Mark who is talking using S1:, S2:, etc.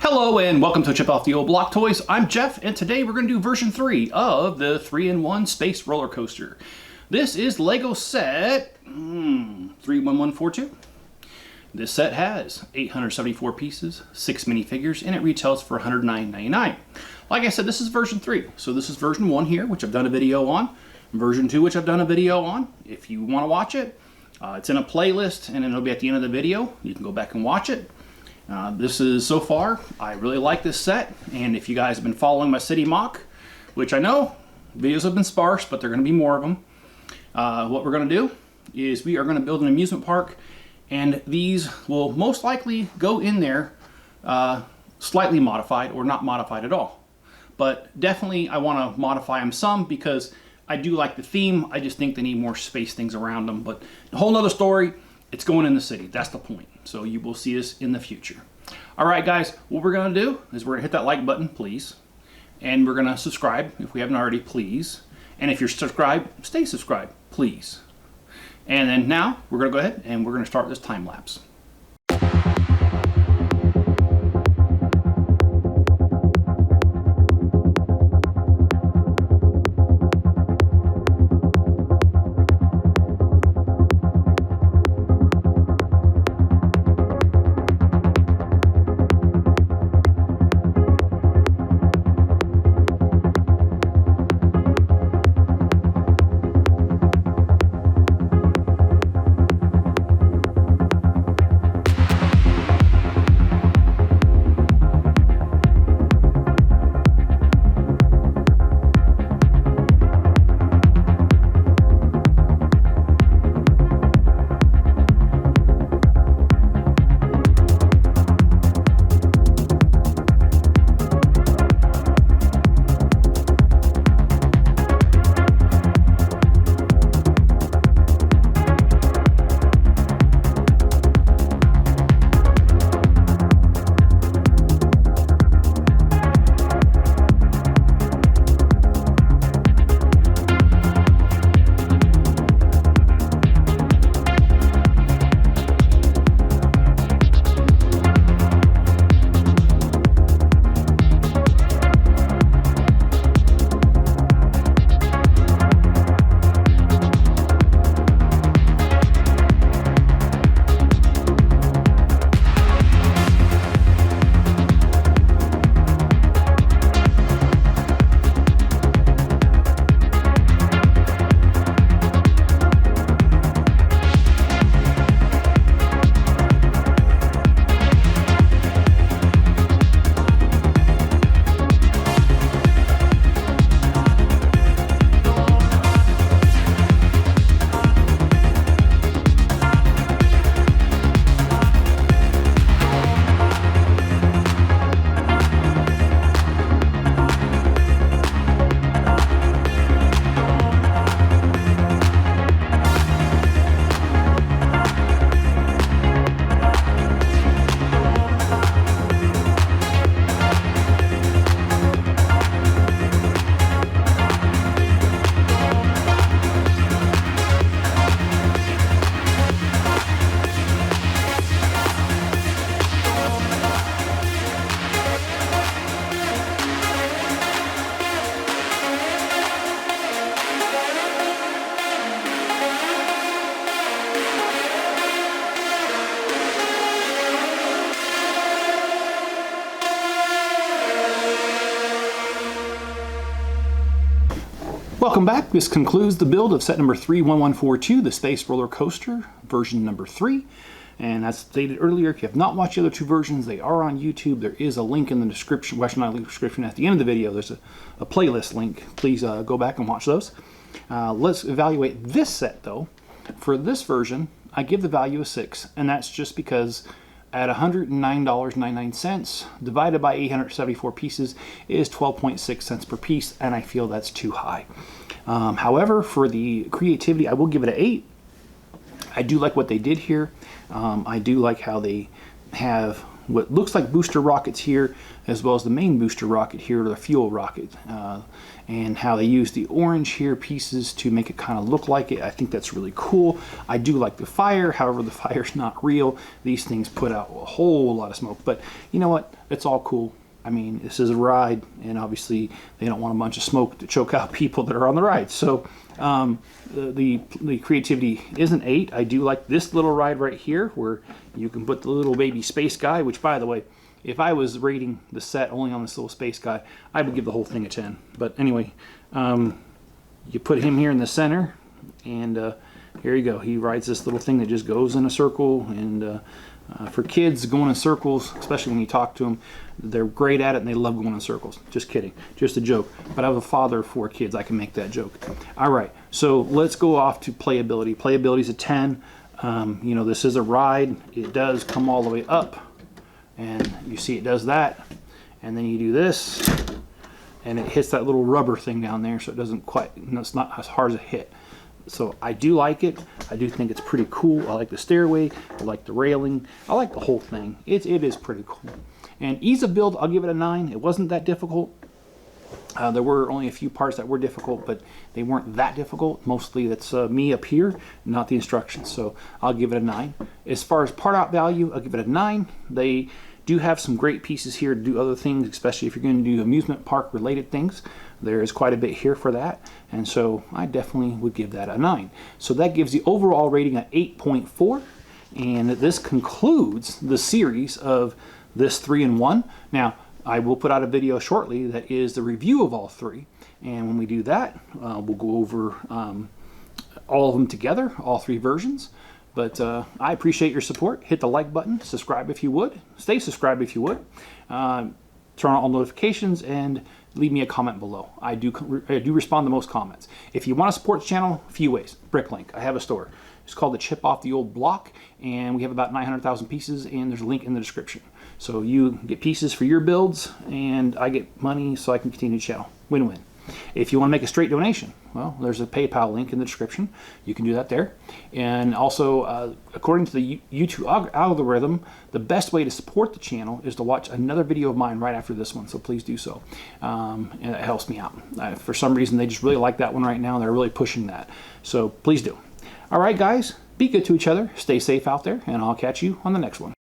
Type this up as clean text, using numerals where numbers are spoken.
S1: Hello and welcome to Chip Off the Old Block Toys. I'm Jeff and today we're going to do version 3 of the 3-in-1 Space Roller Coaster. This is Lego set 31142. This set has 874 pieces, 6 minifigures, and it retails for $109.99. Like I said, this is version 3. So this is version 1 here, which I've done a video on. Version 2, which I've done a video on. If you want to watch it, it's in a playlist and it'll be at the end of the video. You can go back and watch it. This is, so far, I really like this set, and if you guys have been following my City Mock, which I know videos have been sparse, but there are going to be more of them, what we're going to do is we are going to build an amusement park, and these will most likely go in there slightly modified or not modified at all. But definitely I want to modify them some because I do like the theme. I just think they need more space things around them, but a whole nother story. It's going in the city. That's the point. So you will see this in the future. All right, guys, what we're going to do is we're going to hit that like button, please. And we're going to subscribe if we haven't already, please. And if you're subscribed, stay subscribed, please. And then now we're going to go ahead and we're going to start this time lapse. Welcome back. This concludes the build of set number 31142, the Space Roller Coaster, version number 3. And as stated earlier, if you have not watched the other two versions, they are on YouTube. There is a link in the description, not link description, at the end of the video. There's a playlist link. Please go back and watch those. Let's evaluate this set, though. For this version, I give the value a 6, and that's just because at $109.99 divided by 874 pieces is 12.6 cents per piece, and I feel that's too high. However, for the creativity, I will give it an 8. I do like what they did here. I do like how they have what looks like booster rockets here, as well as the main booster rocket here, or the fuel rocket, and how they use the orange here pieces to make it kind of look like it. I think that's really cool. I do like the fire, however the fire's not real. These things put out a whole lot of smoke, but you know what, it's all cool. I mean, this is a ride, and obviously they don't want a bunch of smoke to choke out people that are on the ride. So the creativity is an 8. I do like this little ride right here where you can put the little baby space guy, which, by the way, if I was rating the set only on this little space guy, I would give the whole thing a 10. But anyway, you put him here in the center, and here you go. He rides this little thing that just goes in a circle, and for kids, going in circles, especially when you talk to them, they're great at it and they love going in circles. Just kidding, just a joke. But I have a father of 4 kids, I can make that joke. All right, so let's go off to playability. Playability is a 10. You know, this is a ride. It does come all the way up, and you see it does that, and then you do this, and it hits that little rubber thing down there, so it doesn't quite, it's not as hard as a hit. So I do like it. I do think it's pretty cool. I like the stairway. I like the railing. I like the whole thing. It is pretty cool. And ease of build, I'll give it a 9. It wasn't that difficult. There were only a few parts that were difficult, but they weren't that difficult. Mostly that's me up here, not the instructions. So I'll give it a 9. As far as part out value, I'll give it a 9. They do have some great pieces here to do other things, especially if you're going to do amusement park related things. There is quite a bit here for that, and so I definitely would give that a 9. So that gives the overall rating at 8.4, and this concludes the series of this 3-in-1. Now, I will put out a video shortly that is the review of all 3, and when we do that, we'll go over all of them together, all 3 versions. But I appreciate your support. Hit the like button, subscribe if you would, stay subscribed if you would, turn on all notifications, and leave me a comment below. I do respond to most comments. If you want to support the channel, a few ways. Bricklink, I have a store. It's called the Chip Off the Old Block, and we have about 900,000 pieces, and there's a link in the description. So you get pieces for your builds, and I get money so I can continue the channel. Win-win. If you want to make a straight donation, well, there's a PayPal link in the description. You can do that there. And also, according to the YouTube algorithm, the best way to support the channel is to watch another video of mine right after this one, so please do so. And it helps me out. For some reason, they just really like that one right now. They're really pushing that. So please do. All right, guys, be good to each other. Stay safe out there, and I'll catch you on the next one.